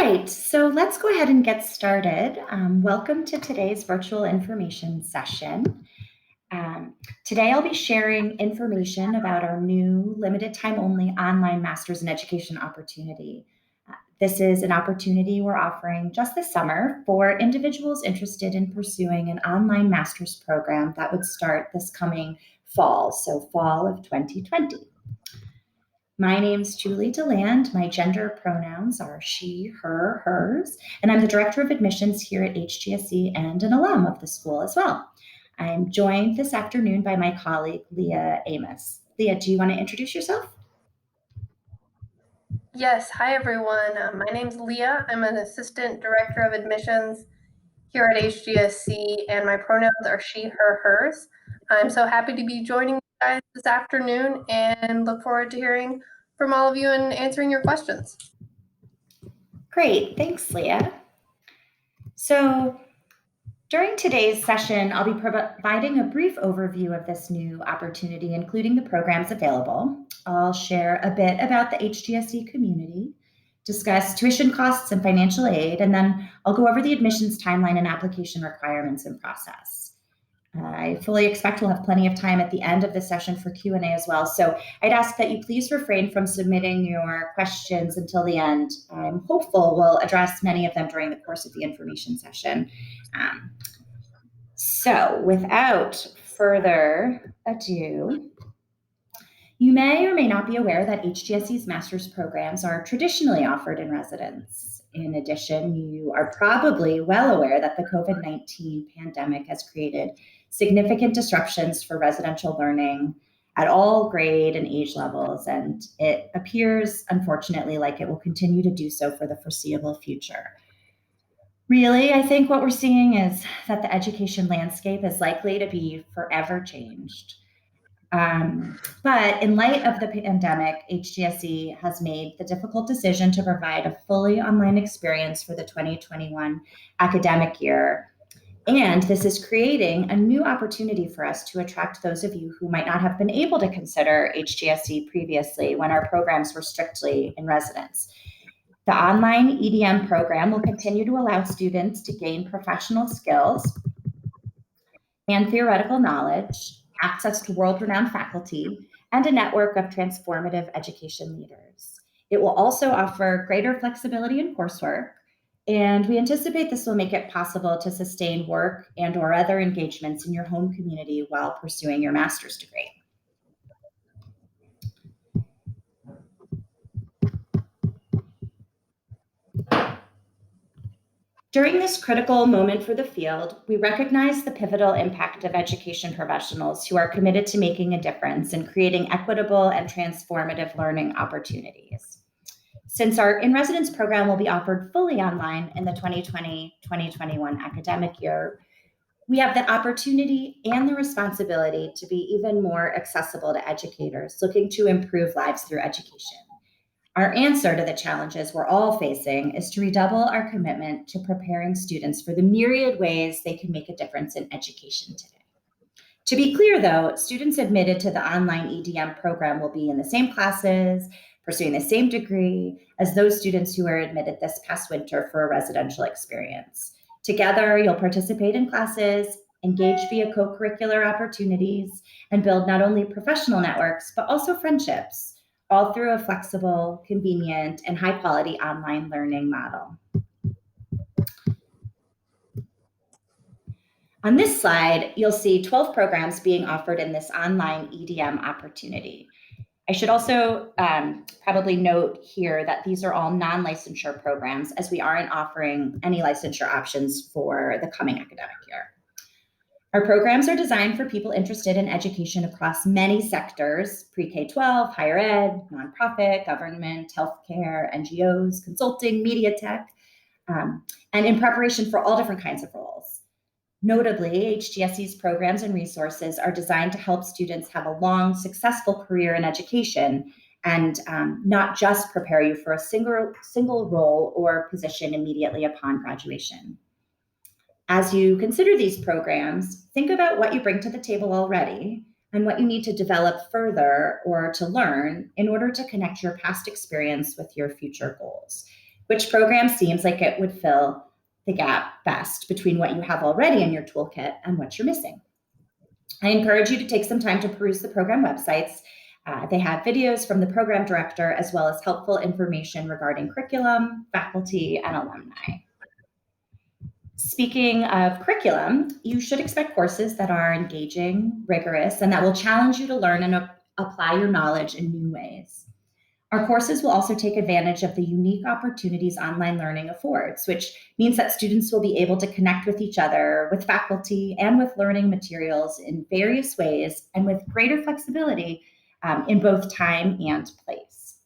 right, so let's go ahead and get started. Welcome to today's virtual information session. Today I'll be sharing information about our new limited time only online Masters in Education opportunity. This is an opportunity we're offering just this summer for individuals interested in pursuing an online master's program that would start this coming fall, so fall of 2020. My name's Julie DeLand. My gender pronouns are she, her, hers, and I'm the Director of Admissions here at HGSE and an alum of the school as well. I'm joined this afternoon by my colleague, Leah Amos. Leah, do you want to introduce yourself? Yes, hi everyone. My name's Leah. I'm an Assistant Director of Admissions here at HGSE, and my pronouns are she, her, hers. I'm so happy to be joining you guys this afternoon and look forward to hearing from all of you and answering your questions. Great, thanks, Leah. So during today's session, I'll be providing a brief overview of this new opportunity, including the programs available. I'll share a bit about the HGSE community, discuss tuition costs and financial aid, and then I'll go over the admissions timeline and application requirements and process. I fully expect we'll have plenty of time at the end of the session for Q&A as well. So I'd ask that you please refrain from submitting your questions until the end. I'm hopeful we'll address many of them during the course of the information session. So without further ado, you may or may not be aware that HGSE's master's programs are traditionally offered in residence. In addition, you are probably well aware that the COVID-19 pandemic has created significant disruptions for residential learning at all grade and age levels, and it appears, unfortunately, like it will continue to do so for the foreseeable future. Really, I think what we're seeing is that the education landscape is likely to be forever changed. But in light of the pandemic, HGSE has made the difficult decision to provide a fully online experience for the 2021 academic year. And this is creating a new opportunity for us to attract those of you who might not have been able to consider HGSE previously when our programs were strictly in residence. The online EDM program will continue to allow students to gain professional skills and theoretical knowledge, access to world-renowned faculty, and a network of transformative education leaders. It will also offer greater flexibility in coursework, and we anticipate this will make it possible to sustain work and/or other engagements in your home community while pursuing your master's degree. During this critical moment for the field, we recognize the pivotal impact of education professionals who are committed to making a difference and creating equitable and transformative learning opportunities. Since our in-residence program will be offered fully online in the 2020-2021 academic year, we have the opportunity and the responsibility to be even more accessible to educators looking to improve lives through education. Our answer to the challenges we're all facing is to redouble our commitment to preparing students for the myriad ways they can make a difference in education today. To be clear, though, students admitted to the online EDM program will be in the same classes, pursuing the same degree as those students who were admitted this past winter for a residential experience. Together, you'll participate in classes, engage via co-curricular opportunities, and build not only professional networks, but also friendships, all through a flexible, convenient, and high-quality online learning model. On this slide, you'll see 12 programs being offered in this online EDM opportunity. I should also probably note here that these are all non-licensure programs, as we aren't offering any licensure options for the coming academic year. Our programs are designed for people interested in education across many sectors: pre-K-12, higher ed, nonprofit, government, healthcare, NGOs, consulting, media tech, and in preparation for all different kinds of roles. Notably, HGSE's programs and resources are designed to help students have a long, successful career in education and not just prepare you for a single role or position immediately upon graduation. As you consider these programs, think about what you bring to the table already and what you need to develop further or to learn in order to connect your past experience with your future goals. Which program seems like it would fill the gap best between what you have already in your toolkit and what you're missing? I encourage you to take some time to peruse the program websites. They have videos from the program director as well as helpful information regarding curriculum, faculty, and alumni. Speaking of curriculum, you should expect courses that are engaging, rigorous, and that will challenge you to learn and apply your knowledge in new ways. Our courses will also take advantage of the unique opportunities online learning affords, which means that students will be able to connect with each other, with faculty, and with learning materials in various ways and with greater flexibility in both time and place.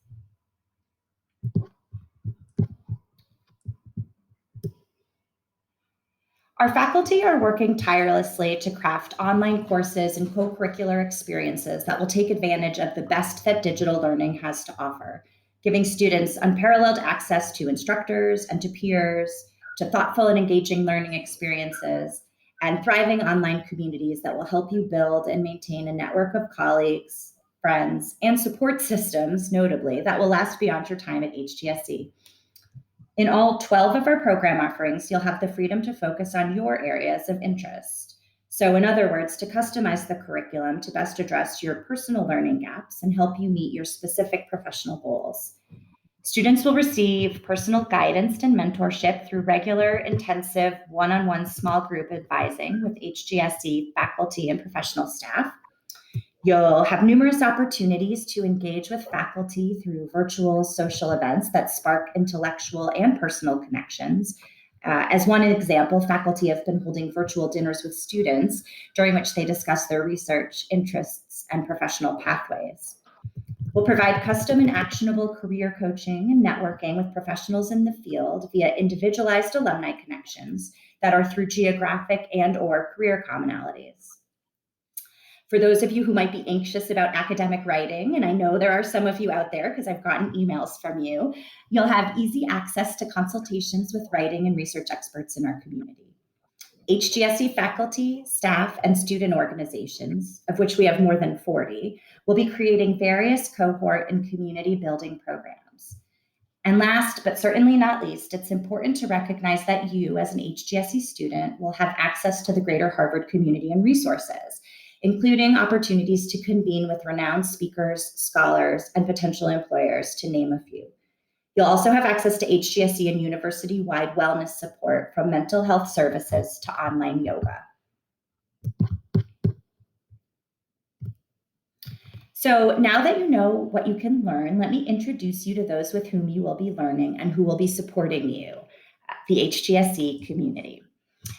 Our faculty are working tirelessly to craft online courses and co-curricular experiences that will take advantage of the best that digital learning has to offer, giving students unparalleled access to instructors and to peers, to thoughtful and engaging learning experiences, and thriving online communities that will help you build and maintain a network of colleagues, friends, and support systems, notably, that will last beyond your time at HGSE. In all 12 of our program offerings, you'll have the freedom to focus on your areas of interest. So in other words, to customize the curriculum to best address your personal learning gaps and help you meet your specific professional goals. Students will receive personal guidance and mentorship through regular, intensive, one-on-one small group advising with HGSE faculty and professional staff. You'll have numerous opportunities to engage with faculty through virtual social events that spark intellectual and personal connections. As one example, faculty have been holding virtual dinners with students during which they discuss their research, interests, and professional pathways. We'll provide custom and actionable career coaching and networking with professionals in the field via individualized alumni connections that are through geographic and/or career commonalities. For those of you who might be anxious about academic writing, and I know there are some of you out there because I've gotten emails from you, you'll have easy access to consultations with writing and research experts in our community. HGSE faculty, staff, and student organizations, of which we have more than 40, will be creating various cohort and community building programs. And last, but certainly not least, it's important to recognize that you, as an HGSE student, will have access to the greater Harvard community and resources, including opportunities to convene with renowned speakers, scholars, and potential employers, to name a few. You'll also have access to HGSE and university-wide wellness support, from mental health services to online yoga. So now that you know what you can learn, let me introduce you to those with whom you will be learning and who will be supporting you, the HGSE community.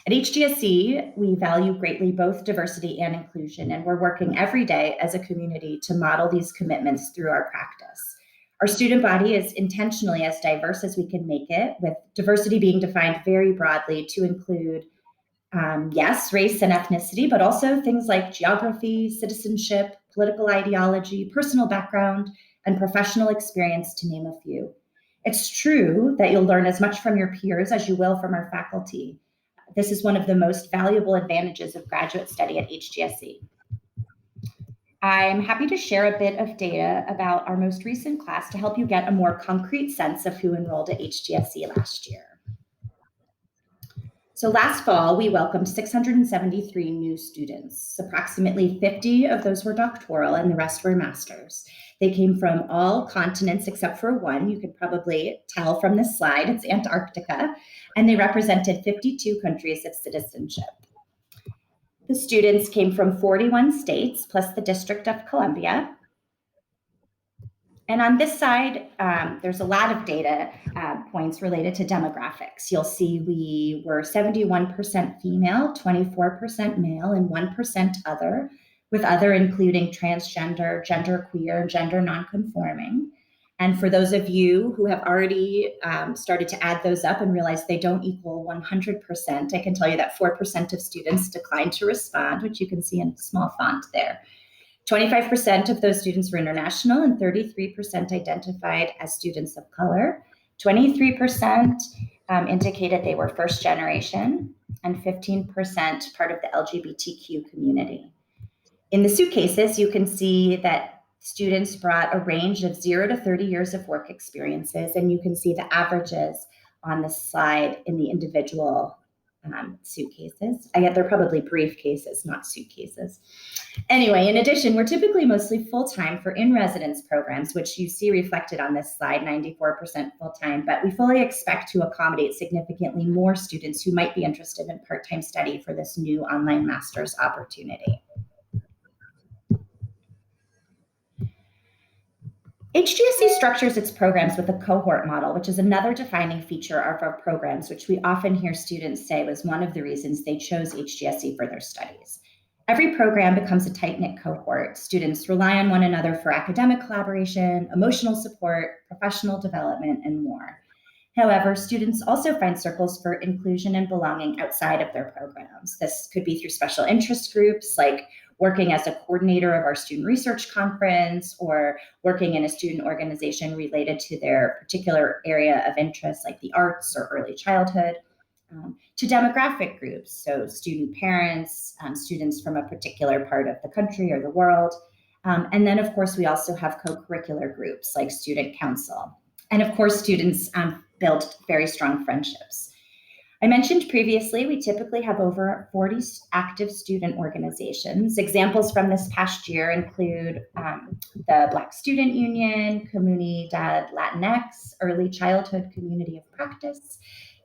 At HGSE, we value greatly both diversity and inclusion, and we're working every day as a community to model these commitments through our practice. Our student body is intentionally as diverse as we can make it, with diversity being defined very broadly to include, yes, race and ethnicity, but also things like geography, citizenship, political ideology, personal background, and professional experience, to name a few. It's true that you'll learn as much from your peers as you will from our faculty. This is one of the most valuable advantages of graduate study at HGSE. I'm happy to share a bit of data about our most recent class to help you get a more concrete sense of who enrolled at HGSE last year. So last fall, we welcomed 673 new students. Approximately 50 of those were doctoral and the rest were masters. They came from all continents except for one. You can probably tell from this slide, it's Antarctica, and they represented 52 countries of citizenship. The students came from 41 states, plus the District of Columbia. And on this side, there's a lot of data points related to demographics. You'll see we were 71% female, 24% male, and 1% other, with other including transgender, genderqueer, gender nonconforming. And for those of you who have already started to add those up and realize they don't equal 100%, I can tell you that 4% of students declined to respond, which you can see in small font there. 25% of those students were international and 33% identified as students of color. 23% indicated they were first generation, and 15% part of the LGBTQ community. In the suitcases, you can see that Students brought a range of 0 to 30 years of work experiences, and you can see the averages on the slide in the individual suitcases. They're probably briefcases, not suitcases. Anyway, in addition, we're typically mostly full-time for in-residence programs, which you see reflected on this slide, 94% full-time, but we fully expect to accommodate significantly more students who might be interested in part-time study for this new online master's opportunity. HGSE structures its programs with a cohort model, which is another defining feature of our programs, which we often hear students say was one of the reasons they chose HGSE for their studies. Every program becomes a tight-knit cohort. Students rely on one another for academic collaboration, emotional support, professional development, and more. However, students also find circles for inclusion and belonging outside of their programs. This could be through special interest groups, like working as a coordinator of our student research conference, or working in a student organization related to their particular area of interest, like the arts or early childhood, to demographic groups, so student parents, students from a particular part of the country or the world. And then, of course, we also have co-curricular groups like student council. And of course, students build very strong friendships. I mentioned previously, we typically have over 40 active student organizations. Examples from this past year include the Black Student Union, Comunidad Latinx, Early Childhood Community of Practice,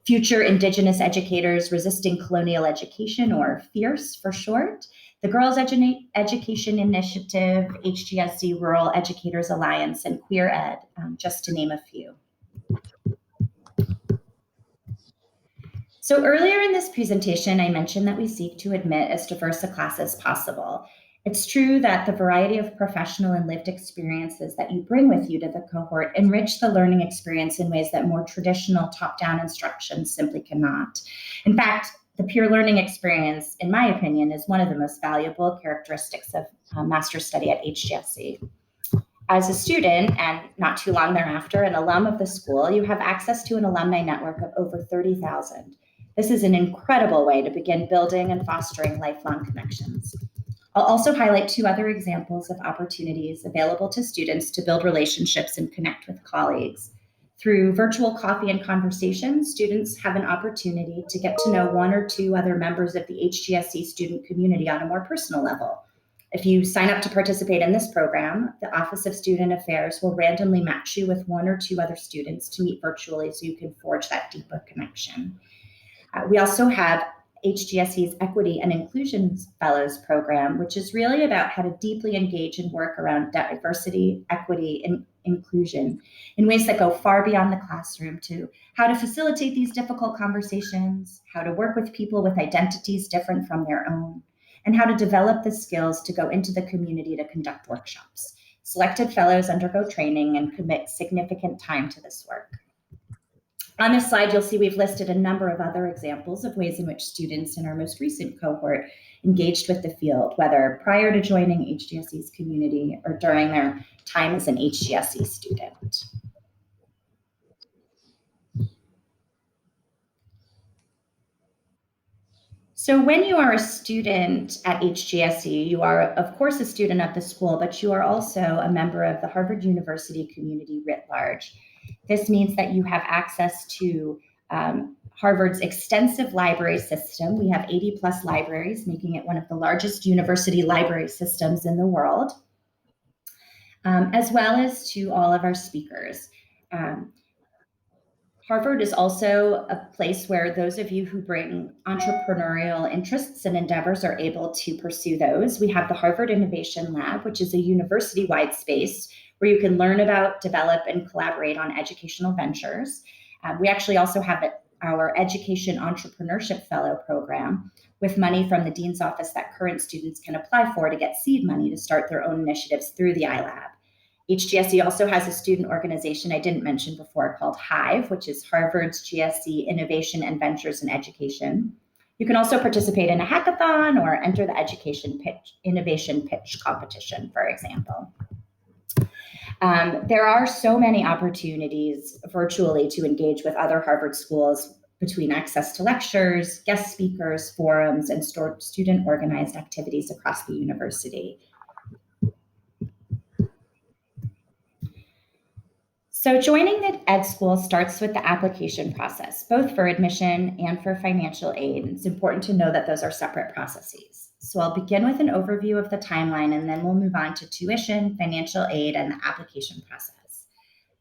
Future Indigenous Educators Resisting Colonial Education, or FIERCE for short, the Girls Education Initiative, HGSE Rural Educators Alliance, and Queer Ed, just to name a few. So earlier in this presentation, I mentioned that we seek to admit as diverse a class as possible. It's true that the variety of professional and lived experiences that you bring with you to the cohort enrich the learning experience in ways that more traditional top-down instruction simply cannot. In fact, the peer learning experience, in my opinion, is one of the most valuable characteristics of master's study at HGSE. As a student, and not too long thereafter, an alum of the school, you have access to an alumni network of over 30,000. This is an incredible way to begin building and fostering lifelong connections. I'll also highlight two other examples of opportunities available to students to build relationships and connect with colleagues. Through virtual coffee and conversation, students have an opportunity to get to know one or two other members of the HGSE student community on a more personal level. If you sign up to participate in this program, the Office of Student Affairs will randomly match you with one or two other students to meet virtually so you can forge that deeper connection. We also have HGSE's Equity and Inclusion Fellows program, which is really about how to deeply engage and work around diversity, equity, and inclusion in ways that go far beyond the classroom, to how to facilitate these difficult conversations, how to work with people with identities different from their own, and how to develop the skills to go into the community to conduct workshops. Selected fellows undergo training and commit significant time to this work. On this slide, you'll see we've listed a number of other examples of ways in which students in our most recent cohort engaged with the field, whether prior to joining HGSE's community or during their time as an HGSE student. So when you are a student at HGSE, you are, of course, a student of the school, but you are also a member of the Harvard University community writ large. This means that you have access to Harvard's extensive library system. We have 80 plus libraries, making it one of the largest university library systems in the world, as well as to all of our speakers. Harvard is also a place where those of you who bring entrepreneurial interests and endeavors are able to pursue those. We have the Harvard Innovation Lab, which is a university-wide space where you can learn about, develop, and collaborate on educational ventures. We actually also have our Education Entrepreneurship Fellow program with money from the Dean's Office that current students can apply for to get seed money to start their own initiatives through the iLab. HGSE also has a student organization I didn't mention before called HIVE, which is Harvard's GSE Innovation and Ventures in Education. You can also participate in a hackathon or enter the innovation pitch competition, for example. There are so many opportunities virtually to engage with other Harvard schools between access to lectures, guest speakers, forums, and student organized activities across the university. So joining the Ed School starts with the application process, both for admission and for financial aid. It's important to know that those are separate processes. So I'll begin with an overview of the timeline, and then we'll move on to tuition, financial aid, and the application process.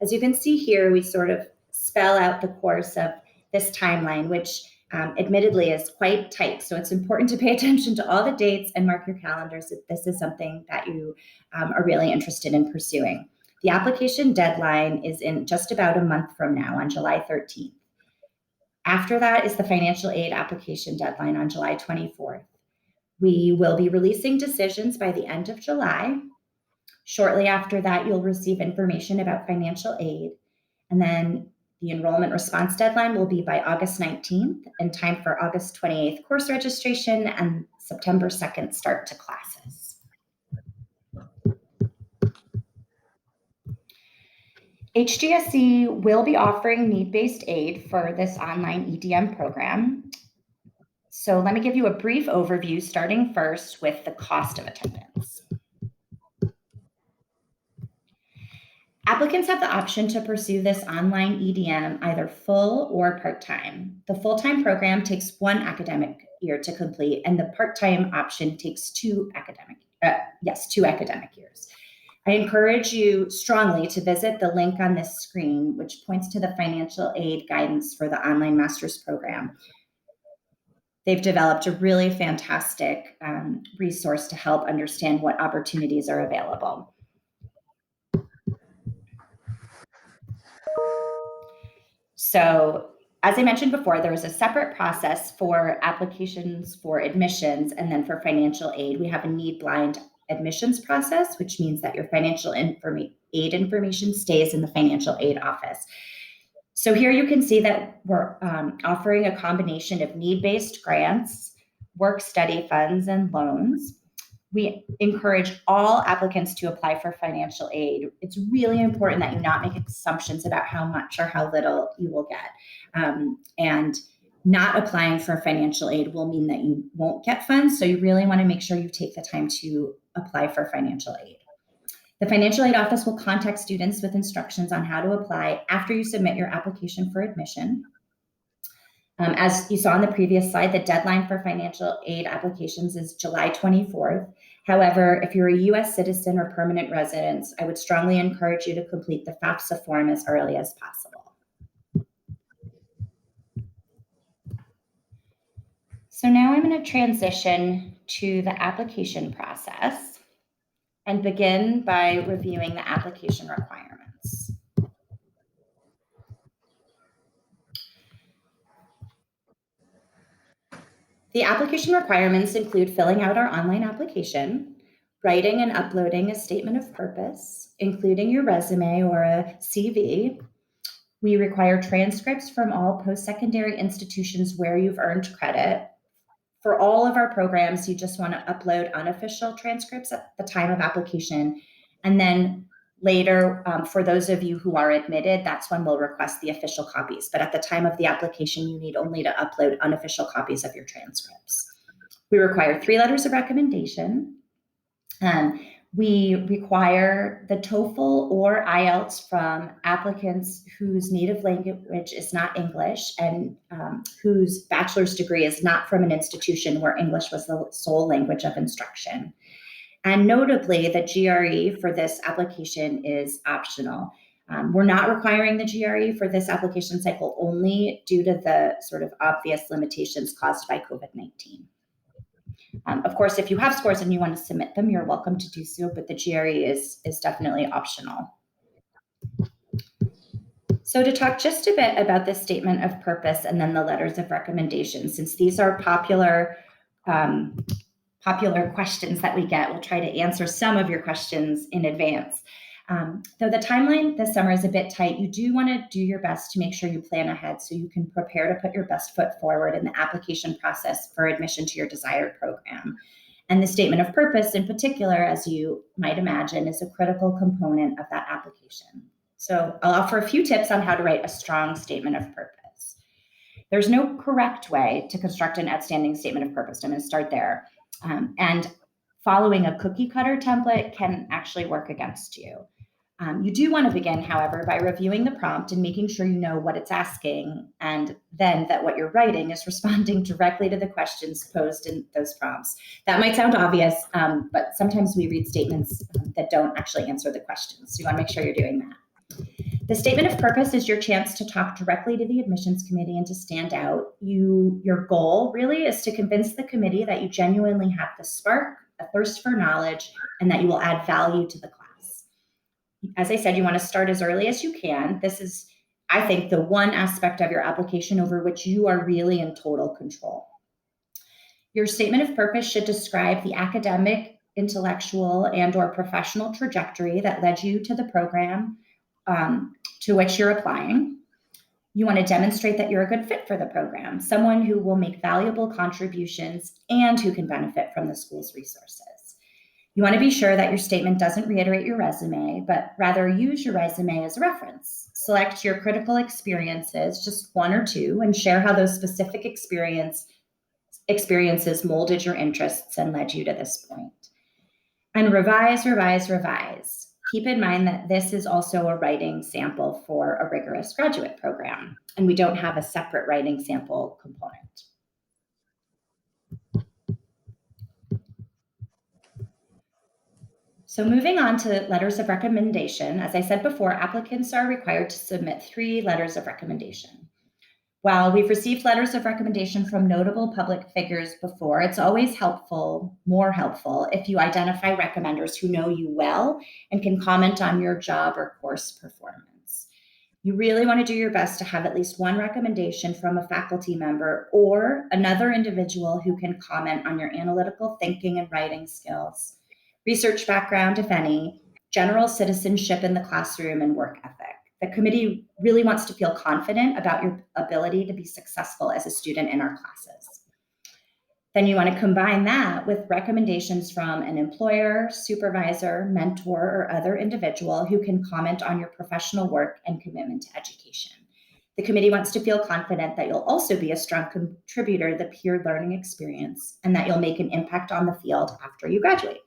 As you can see here, we sort of spell out the course of this timeline, which admittedly is quite tight. So it's important to pay attention to all the dates and mark your calendars if this is something that you are really interested in pursuing. The application deadline is in just about a month from now, on July 13th. After that is the financial aid application deadline on July 24th. We will be releasing decisions by the end of July. Shortly after that, you'll receive information about financial aid. And then the enrollment response deadline will be by August 19th, and time for August 28th course registration and September 2nd start to classes. HGSE will be offering need-based aid for this online EDM program. So let me give you a brief overview, starting first with the cost of attendance. Applicants have the option to pursue this online EDM either full or part-time. The full-time program takes 1 academic year to complete, and the part-time option takes 2 academic years. I encourage you strongly to visit the link on this screen, which points to the financial aid guidance for the online master's program. They've developed a really fantastic resource to help understand what opportunities are available. So, as I mentioned before, there is a separate process for applications for admissions, and then for financial aid, we have a need-blind admissions process, which means that your financial aid information stays in the financial aid office. So here you can see that we're offering a combination of need-based grants, work-study funds, and loans. We encourage all applicants to apply for financial aid. It's really important that you not make assumptions about how much or how little you will get. And not applying for financial aid will mean that you won't get funds. So you really want to make sure you take the time to apply for financial aid. The financial aid office will contact students with instructions on how to apply after you submit your application for admission. As you saw on the previous slide, the deadline for financial aid applications is July 24th. However, if you're a U.S. citizen or permanent resident, I would strongly encourage you to complete the FAFSA form as early as possible. So now I'm going to transition to the application process and begin by reviewing the application requirements. The application requirements include filling out our online application, writing and uploading a statement of purpose, including your resume or a CV. We require transcripts from all post-secondary institutions where you've earned credit. For all of our programs, you just want to upload unofficial transcripts at the time of application. And then later, for those of you who are admitted, that's when we'll request the official copies. But at the time of the application, you need only to upload unofficial copies of your transcripts. We require 3 letters of recommendation. We require the TOEFL or IELTS from applicants whose native language is not English and whose bachelor's degree is not from an institution where English was the sole language of instruction. And notably, the GRE for this application is optional. We're not requiring the GRE for this application cycle only due to the sort of obvious limitations caused by COVID-19. Of course, if you have scores and you want to submit them, you're welcome to do so, but the GRE is definitely optional. So to talk just a bit about the statement of purpose and then the letters of recommendation, since these are popular questions that we get, we'll try to answer some of your questions in advance. Though the timeline this summer is a bit tight, you do want to do your best to make sure you plan ahead so you can prepare to put your best foot forward in the application process for admission to your desired program. And the statement of purpose in particular, as you might imagine, is a critical component of that application. So I'll offer a few tips on how to write a strong statement of purpose. There's no correct way to construct an outstanding statement of purpose. I'm going to start there. And following a cookie cutter template can actually work against you. You do want to begin, however, by reviewing the prompt and making sure you know what it's asking, and then that what you're writing is responding directly to the questions posed in those prompts. That might sound obvious, but sometimes we read statements that don't actually answer the questions. So you want to make sure you're doing that. The statement of purpose is your chance to talk directly to the admissions committee and to stand out. Your goal really is to convince the committee that you genuinely have the spark, a thirst for knowledge, and that you will add value to the class. As I said, you want to start as early as you can. This is, I think, the one aspect of your application over which you are really in total control. Your statement of purpose should describe the academic, intellectual, and/or professional trajectory that led you to the program to which you're applying. You want to demonstrate that you're a good fit for the program, someone who will make valuable contributions and who can benefit from the school's resources. You want to be sure that your statement doesn't reiterate your resume, but rather use your resume as a reference. Select your critical experiences, just one or two, and share how those specific experiences molded your interests and led you to this point. And revise, revise, revise. Keep in mind that this is also a writing sample for a rigorous graduate program, and we don't have a separate writing sample component. So moving on to letters of recommendation, as I said before, applicants are required to submit 3 letters of recommendation. While we've received letters of recommendation from notable public figures before, it's always more helpful, if you identify recommenders who know you well and can comment on your job or course performance. You really want to do your best to have at least one recommendation from a faculty member or another individual who can comment on your analytical thinking and writing skills, research background, if any, general citizenship in the classroom, and work ethic. The committee really wants to feel confident about your ability to be successful as a student in our classes. Then you want to combine that with recommendations from an employer, supervisor, mentor, or other individual who can comment on your professional work and commitment to education. The committee wants to feel confident that you'll also be a strong contributor to the peer learning experience and that you'll make an impact on the field after you graduate.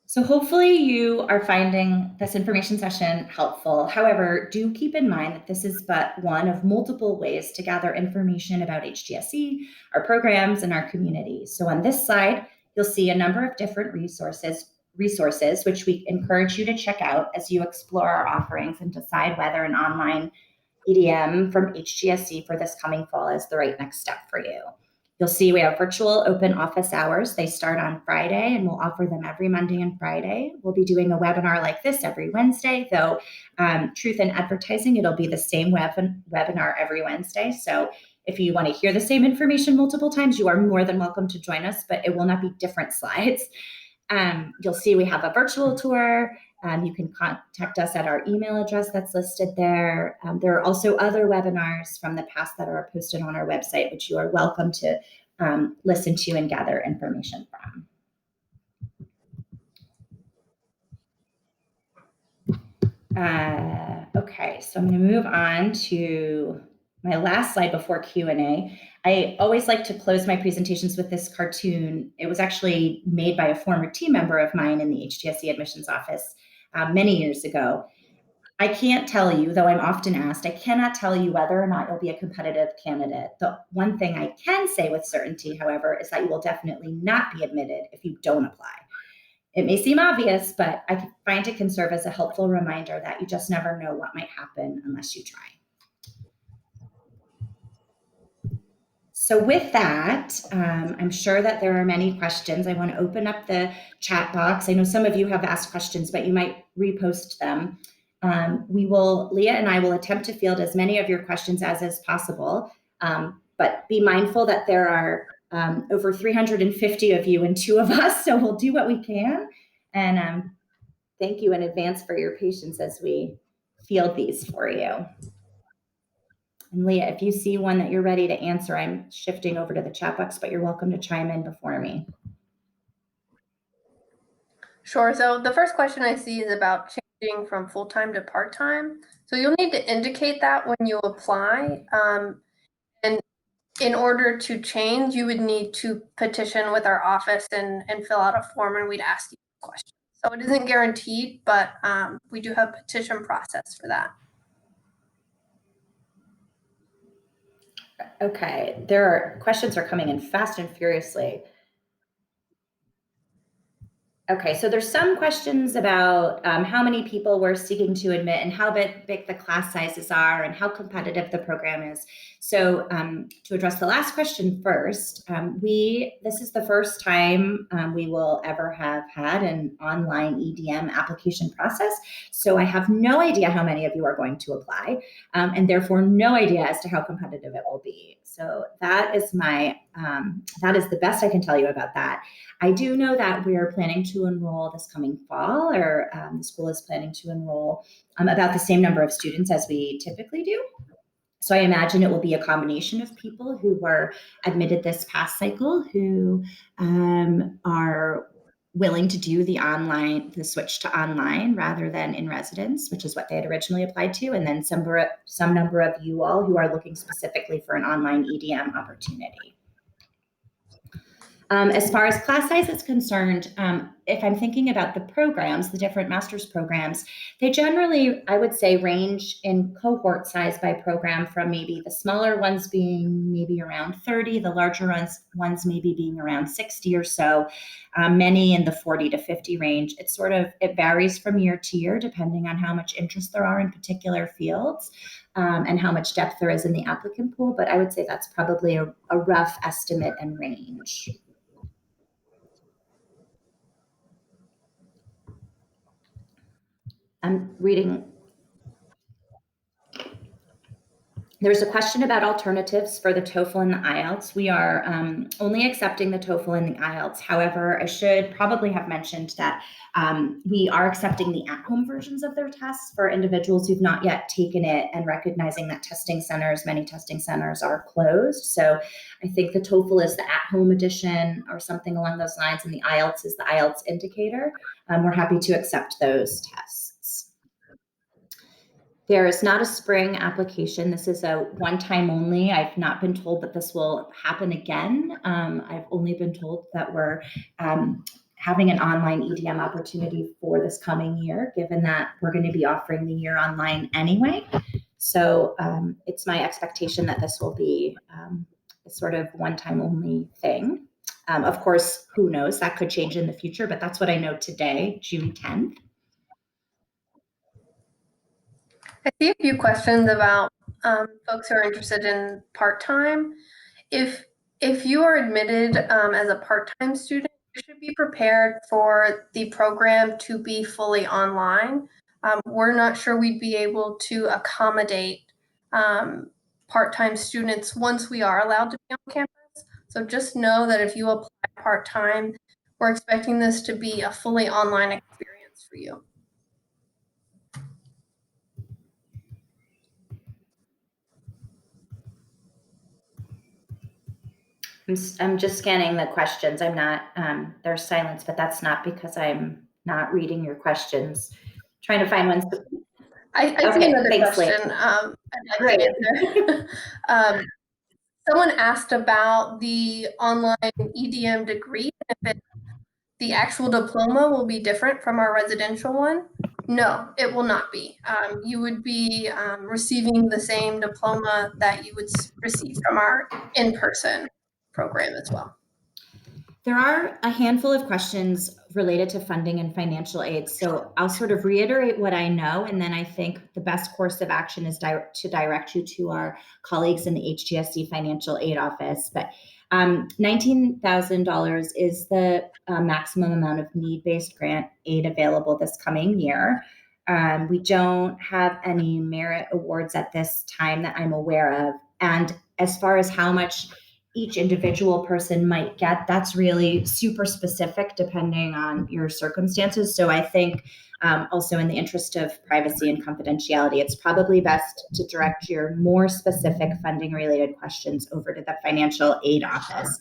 So hopefully you are finding this information session helpful. However, do keep in mind that this is but one of multiple ways to gather information about HGSE, our programs, and our community. So on this slide, you'll see a number of different resources which we encourage you to check out as you explore our offerings and decide whether an online EDM from HGSE for this coming fall is the right next step for you. You'll see we have virtual open office hours. They start on Friday, and we'll offer them every Monday and Friday. We'll be doing a webinar like this every Wednesday, though truth in advertising, it'll be the same webinar every Wednesday. So if you want to hear the same information multiple times, you are more than welcome to join us, but it will not be different slides. You'll see we have a virtual tour. You can contact us at our email address that's listed there. There are also other webinars from the past that are posted on our website, which you are welcome to listen to and gather information from. Okay, so I'm going to move on to my last slide before Q&A. I always like to close my presentations with this cartoon. It was actually made by a former team member of mine in the HGSE admissions office many years ago. I can't tell you, though I'm often asked, I cannot tell you whether or not you'll be a competitive candidate. The one thing I can say with certainty, however, is that you will definitely not be admitted if you don't apply. It may seem obvious, but I find it can serve as a helpful reminder that you just never know what might happen unless you try. So with that, I'm sure that there are many questions. I want to open up the chat box. I know some of you have asked questions, but you might repost them. Leah and I will attempt to field as many of your questions as is possible, but be mindful that there are over 350 of you and 2 of us, so we'll do what we can. And thank you in advance for your patience as we field these for you. And Leah, if you see one that you're ready to answer, I'm shifting over to the chat box, but you're welcome to chime in before me. Sure. So the first question I see is about changing from full-time to part-time. So you'll need to indicate that when you apply. And in order to change, you would need to petition with our office and fill out a form, and we'd ask you questions. So it isn't guaranteed, but we do have a petition process for that. Okay, questions are coming in fast and furiously. Okay, so there's some questions about how many people we're seeking to admit and how big the class sizes are and how competitive the program is. So to address the last question first, this is the first time we will ever have had an online EDM application process. So I have no idea how many of you are going to apply, and therefore no idea as to how competitive it will be. So that is that is the best I can tell you about that. I do know that we're planning to enroll this coming fall, or the school is planning to enroll about the same number of students as we typically do. So I imagine it will be a combination of people who were admitted this past cycle who are willing to do the switch to online rather than in residence, which is what they had originally applied to, and then some number of you all who are looking specifically for an online EDM opportunity. As far as class size is concerned, if I'm thinking about the programs, the different master's programs, they generally, I would say, range in cohort size by program from maybe the smaller ones being maybe around 30, the larger ones maybe being around 60 or so, many in the 40 to 50 range. It varies from year to year depending on how much interest there are in particular fields and how much depth there is in the applicant pool, but I would say that's probably a rough estimate and range. I'm reading. There's a question about alternatives for the TOEFL and the IELTS. We are only accepting the TOEFL and the IELTS. However, I should probably have mentioned that we are accepting the at-home versions of their tests for individuals who've not yet taken it, and recognizing that many testing centers are closed. So I think the TOEFL is the at-home edition or something along those lines, and the IELTS is the IELTS indicator. We're happy to accept those tests. There is not a spring application. This is a one-time only. I've not been told that this will happen again. I've only been told that we're having an online EDM opportunity for this coming year, given that we're going to be offering the year online anyway. So it's my expectation that this will be a sort of one-time only thing. Of course, who knows? That could change in the future, but that's what I know today, June 10th. I see a few questions about folks who are interested in part-time. If you are admitted as a part-time student, you should be prepared for the program to be fully online. We're not sure we'd be able to accommodate part-time students once we are allowed to be on campus. So just know that if you apply part-time, we're expecting this to be a fully online experience for you. I'm just scanning the questions. I'm not, there's silence, but that's not because I'm not reading your questions. Trying to find ones. I see another question. I'd like to answer. Someone asked about the online EDM degree, if the actual diploma will be different from our residential one. No, it will not be. You would be receiving the same diploma that you would receive from our in-person program as well. There are a handful of questions related to funding and financial aid. So I'll sort of reiterate what I know, and then I think the best course of action is to direct you to our colleagues in the HGSE Financial Aid Office. But $19,000 is the maximum amount of need-based grant aid available this coming year. We don't have any merit awards at this time that I'm aware of. And as far as how much each individual person might get, that's really super specific depending on your circumstances. So I think also in the interest of privacy and confidentiality, it's probably best to direct your more specific funding related questions over to the financial aid office.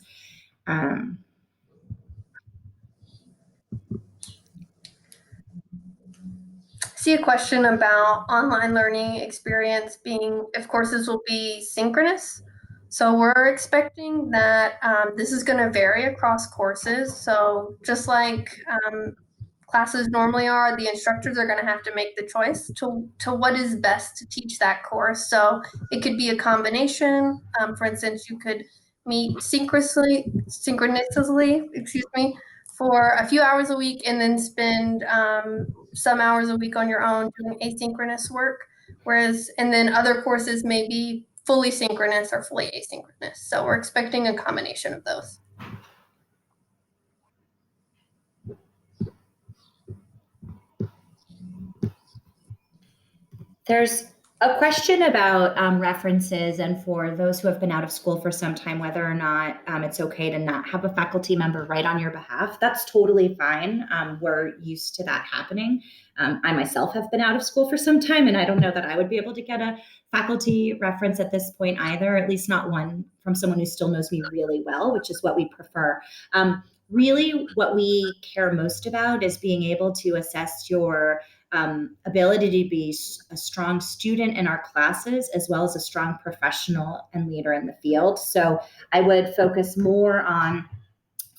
See a question about online learning experience being, if courses will be synchronous. So we're expecting that this is going to vary across courses. So just like classes normally are, the instructors are going to have to make the choice to what is best to teach that course. So it could be a combination. For instance, you could meet synchronously, for a few hours a week and then spend some hours a week on your own doing asynchronous work. And then other courses may be fully synchronous or fully asynchronous. So we're expecting a combination of those. There's a question about references, and for those who have been out of school for some time, whether or not it's okay to not have a faculty member write on your behalf. That's totally fine. We're used to that happening. I myself have been out of school for some time, and I don't know that I would be able to get a faculty reference at this point either, at least not one from someone who still knows me really well, which is what we prefer. Really, what we care most about is being able to assess your ability to be a strong student in our classes, as well as a strong professional and leader in the field. So I would focus more on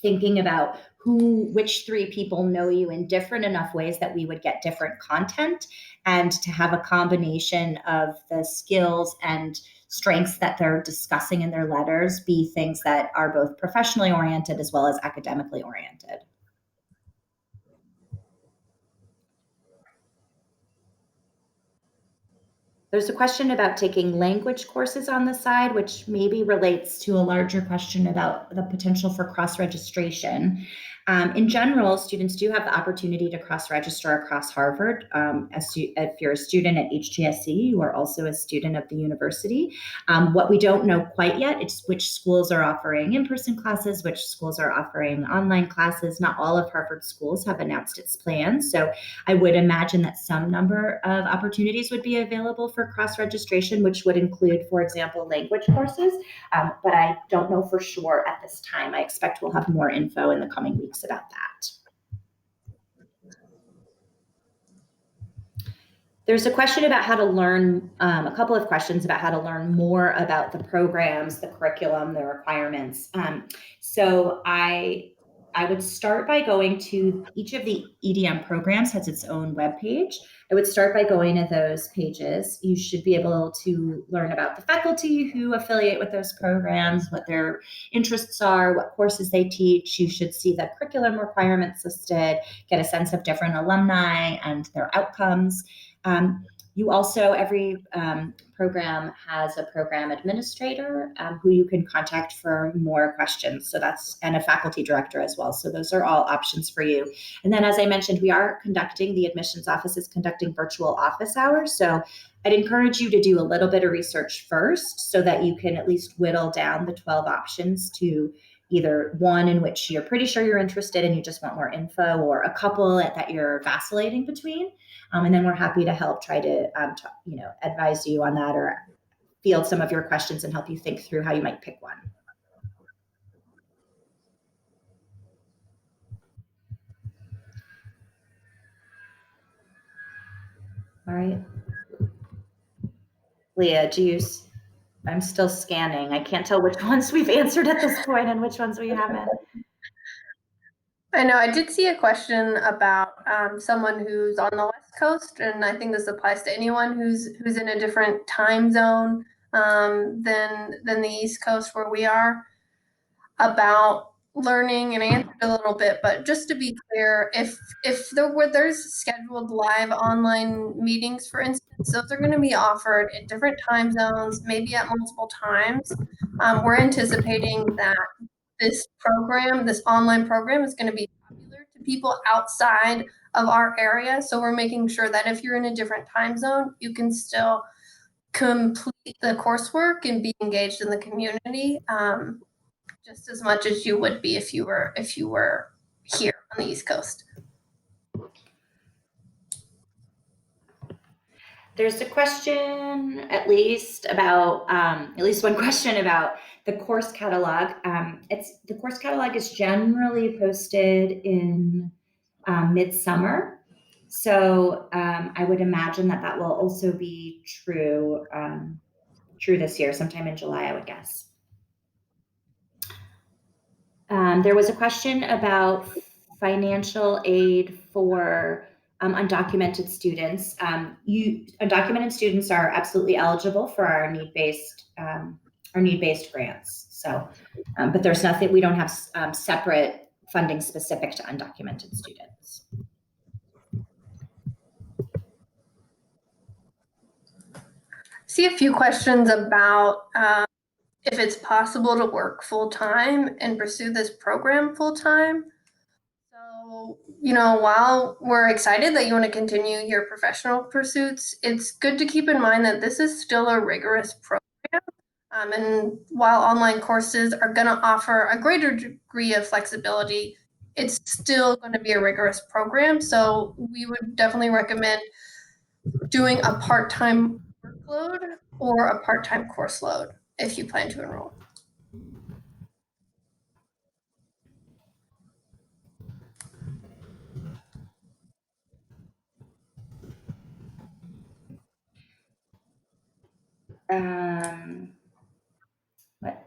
thinking about which three people know you in different enough ways that we would get different content, and to have a combination of the skills and strengths that they're discussing in their letters be things that are both professionally oriented as well as academically oriented. There's a question about taking language courses on the side, which maybe relates to a larger question about the potential for cross-registration. In general, students do have the opportunity to cross-register across Harvard. If you're a student at HGSE, you are also a student of the university. What we don't know quite yet is which schools are offering in-person classes, which schools are offering online classes. Not all of Harvard schools have announced its plans, so I would imagine that some number of opportunities would be available for cross-registration, which would include, for example, language courses, but I don't know for sure at this time. I expect we'll have more info in the coming weeks about that. There's a question about how to learn, a couple of questions about how to learn more about the programs, the curriculum, the requirements. So I would start by going to each of the EDM programs has its own webpage. I would start by going to those pages. You should be able to learn about the faculty who affiliate with those programs, what their interests are, what courses they teach. You should see the curriculum requirements listed, get a sense of different alumni and their outcomes. You also, every program has a program administrator who you can contact for more questions. And a faculty director as well. So those are all options for you. And then, as I mentioned, the admissions office is conducting virtual office hours. So I'd encourage you to do a little bit of research first so that you can at least whittle down the 12 options to either one in which you're pretty sure you're interested and you just want more info, or a couple that you're vacillating between. And then we're happy to help try to advise you on that, or field some of your questions and help you think through how you might pick one. All right. Leah, I'm still scanning. I can't tell which ones we've answered at this point and which ones we haven't. I know I did see a question about someone who's on the West Coast, and I think this applies to anyone who's in a different time zone than the East Coast where we are, about learning, and answered a little bit, but just to be clear, if there's scheduled live online meetings, for instance, those are going to be offered at different time zones, maybe at multiple times. We're anticipating that this online program is going to be popular to people outside of our area. So we're making sure that if you're in a different time zone, you can still complete the coursework and be engaged in the community just as much as you would be if you were here on the East Coast. There's a question, at least one question about the course catalog. The course catalog is generally posted in midsummer. So I would imagine that will also be true this year, sometime in July, I would guess. There was a question about financial aid for undocumented students. Undocumented students are absolutely eligible for our need-based grants. So, but there's nothing, we don't have separate funding specific to undocumented students. See a few questions about if it's possible to work full-time and pursue this program full-time. So, while we're excited that you want to continue your professional pursuits, it's good to keep in mind that this is still a rigorous program. And while online courses are going to offer a greater degree of flexibility, it's still going to be a rigorous program. So we would definitely recommend doing a part-time workload or a part-time course load if you plan to enroll. What?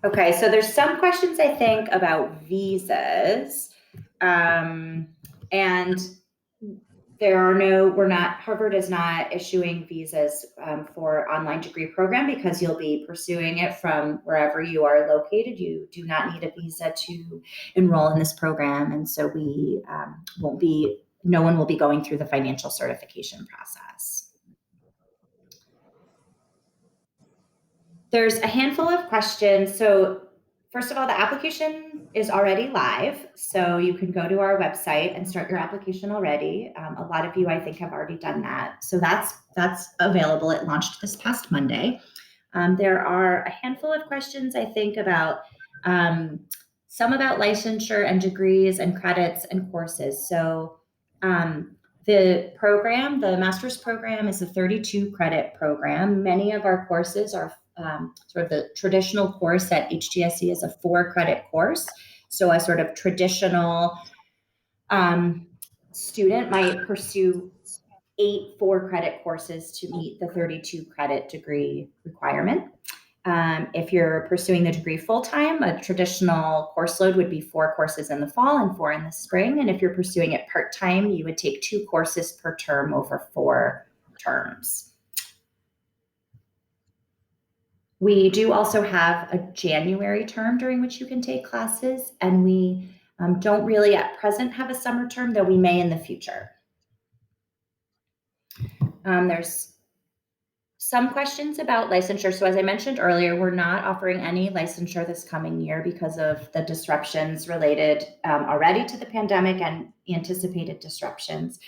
Okay, so there's some questions I think about visas, and Harvard is not issuing visas for online degree program because you'll be pursuing it from wherever you are located. You do not need a visa to enroll in this program, and so no one will be going through the financial certification process. There's a handful of questions. So first of all, the application is already live. So you can go to our website and start your application already. A lot of you, I think, have already done that. So that's available. It launched this past Monday. There are a handful of questions, I think, about some about licensure and degrees and credits and courses. So the program, the master's program, is a 32 credit program. Many of our courses are sort of the traditional course at HGSE is a 4 credit course. So a sort of traditional student might pursue 8 4 credit courses to meet the 32 credit degree requirement. If you're pursuing the degree full-time, a traditional course load would be 4 courses in the fall and 4 in the spring. And if you're pursuing it part-time, you would take 2 courses per term over 4 terms. We do also have a January term during which you can take classes, and we don't really at present have a summer term, though we may in the future. There's some questions about licensure. So as I mentioned earlier, we're not offering any licensure this coming year because of the disruptions related already to the pandemic and anticipated disruptions.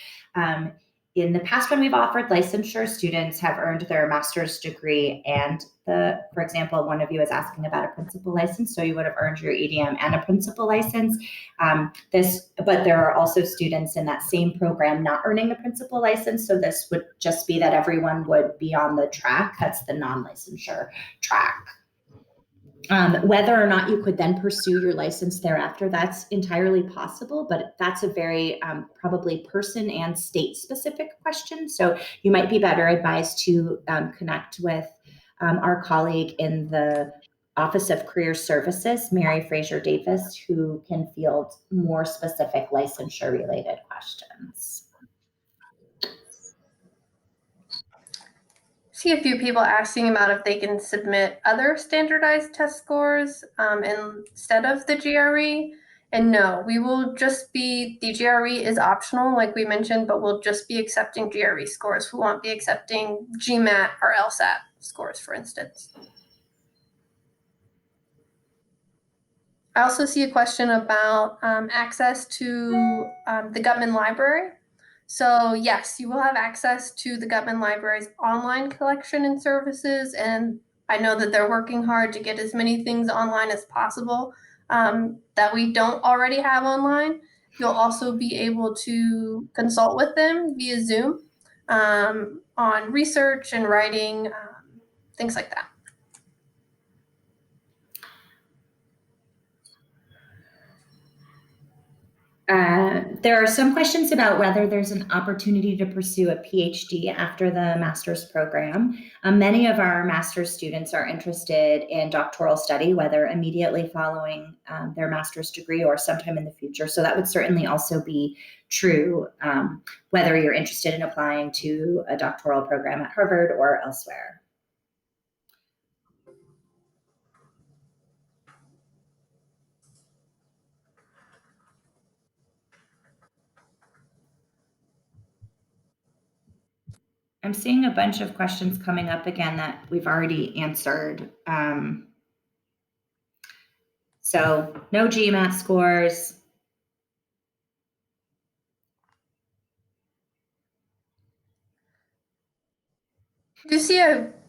In the past, when we've offered licensure, students have earned their master's degree and for example, one of you is asking about a principal license, so you would have earned your EDM and a principal license. But there are also students in that same program not earning a principal license, so this would just be that everyone would be on the track. That's the non-licensure track. Whether or not you could then pursue your license thereafter, that's entirely possible, but that's a very probably person and state specific question. So you might be better advised to connect with our colleague in the Office of Career Services, Mary Fraser Davis, who can field more specific licensure related questions. See a few people asking about if they can submit other standardized test scores instead of the GRE. And no, we will just be, the GRE is optional, like we mentioned, but we'll just be accepting GRE scores. We won't be accepting GMAT or LSAT scores, for instance. I also see a question about access to the Guttman Library. So yes, you will have access to the Guttman Library's online collection and services, and I know that they're working hard to get as many things online as possible that we don't already have online. You'll also be able to consult with them via Zoom on research and writing, things like that. There are some questions about whether there's an opportunity to pursue a PhD after the master's program. Many of our master's students are interested in doctoral study, whether immediately following their master's degree or sometime in the future. So that would certainly also be true, whether you're interested in applying to a doctoral program at Harvard or elsewhere. I'm seeing a bunch of questions coming up again that we've already answered. So no GMAT scores. Do you see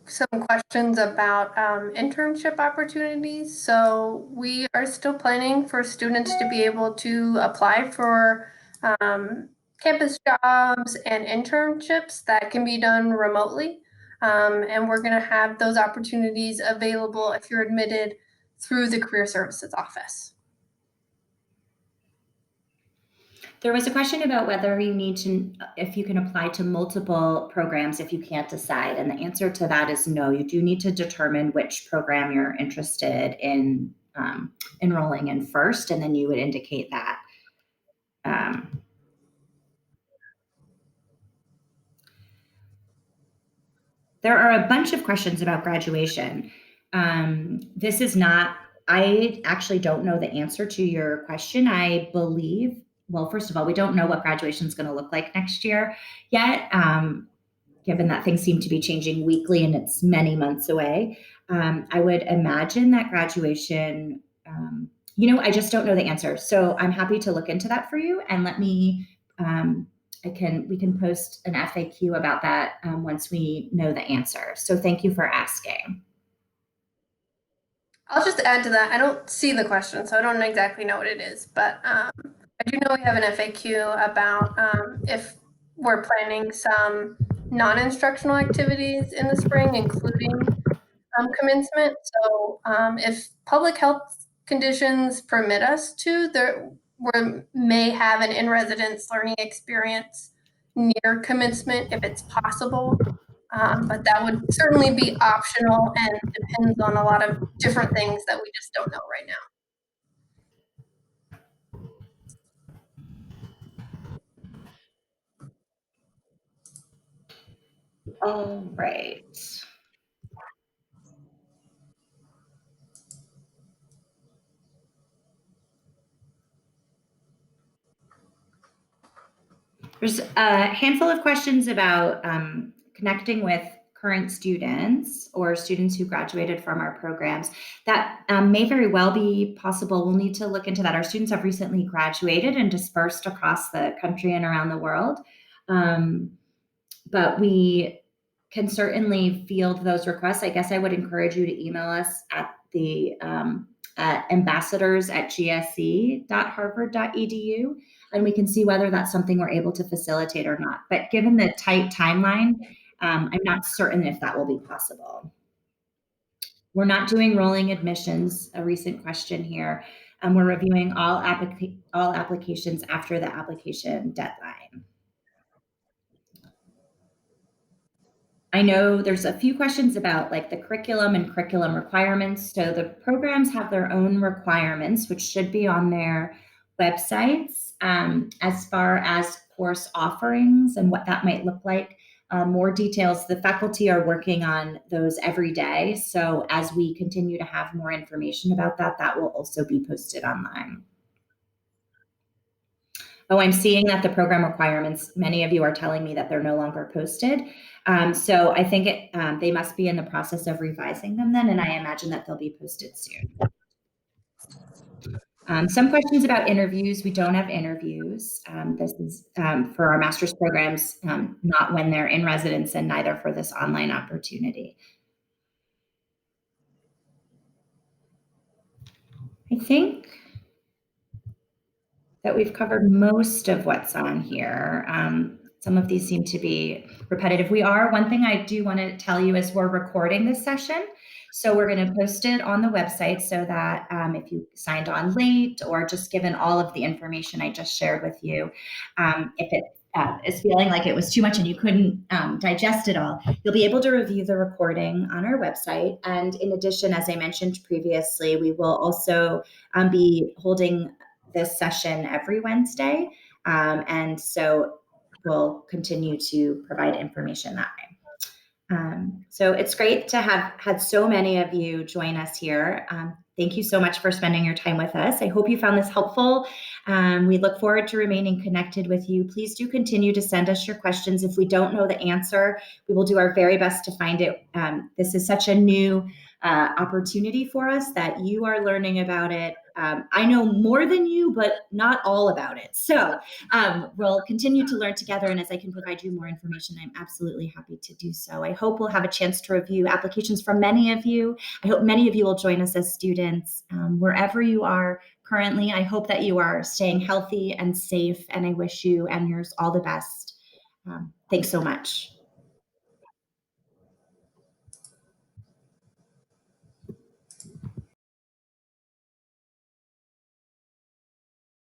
some questions about internship opportunities? So we are still planning for students to be able to apply for campus jobs and internships that can be done remotely. And we're going to have those opportunities available if you're admitted through the Career Services Office. There was a question about whether you need to, if you can apply to multiple programs if you can't decide. And the answer to that is no. You do need to determine which program you're interested in enrolling in first, and then you would indicate that. There are a bunch of questions about graduation. This is not, I actually don't know the answer to your question. I believe, well, first of all, we don't know what graduation is going to look like next year yet, given that things seem to be changing weekly and it's many months away. I would imagine that graduation, I just don't know the answer. So I'm happy to look into that for you, and let me, we can post an FAQ about that once we know the answer. So thank you for asking. I'll just add to that. I don't see the question, so I don't exactly know what it is, but I do know we have an FAQ about if we're planning some non-instructional activities in the spring, including commencement. So if public health conditions permit us to, we may have an in-residence learning experience near commencement if it's possible. But that would certainly be optional and depends on a lot of different things that we just don't know right now. All right. There's a handful of questions about connecting with current students or students who graduated from our programs. That may very well be possible. We'll need to look into that. Our students have recently graduated and dispersed across the country and around the world. But we can certainly field those requests. I guess I would encourage you to email us at the at ambassadors@gsc.harvard.edu, and we can see whether that's something we're able to facilitate or not. But given the tight timeline, I'm not certain if that will be possible. We're not doing rolling admissions, a recent question here. We're reviewing all applications after the application deadline. I know there's a few questions about like the curriculum and curriculum requirements. So the programs have their own requirements, which should be on their websites. As far as course offerings and what that might look like, more details, the faculty are working on those every day. So as we continue to have more information about that, that will also be posted online. Oh, I'm seeing that the program requirements, many of you are telling me that they're no longer posted. So I think they must be in the process of revising them then, and I imagine that they'll be posted soon. Some questions about interviews. We don't have interviews. This is for our master's programs, not when they're in residence, and neither for this online opportunity. I think that we've covered most of what's on here. Some of these seem to be repetitive. One thing I do want to tell you is we're recording this session. So we're going to post it on the website so that if you signed on late or just given all of the information I just shared with you, if it is feeling like it was too much and you couldn't digest it all, you'll be able to review the recording on our website. And in addition, as I mentioned previously, we will also be holding this session every Wednesday. And so we'll continue to provide information that way. So it's great to have had so many of you join us here. Thank you so much for spending your time with us. I hope you found this helpful. We look forward to remaining connected with you. Please do continue to send us your questions. If we don't know the answer, we will do our very best to find it. This is such a new opportunity for us that you are learning about it. I know more than you, but not all about it. So we'll continue to learn together. And as I can provide you more information, I'm absolutely happy to do so. I hope we'll have a chance to review applications from many of you. I hope many of you will join us as students wherever you are currently. I hope that you are staying healthy and safe, and I wish you and yours all the best. Thanks so much.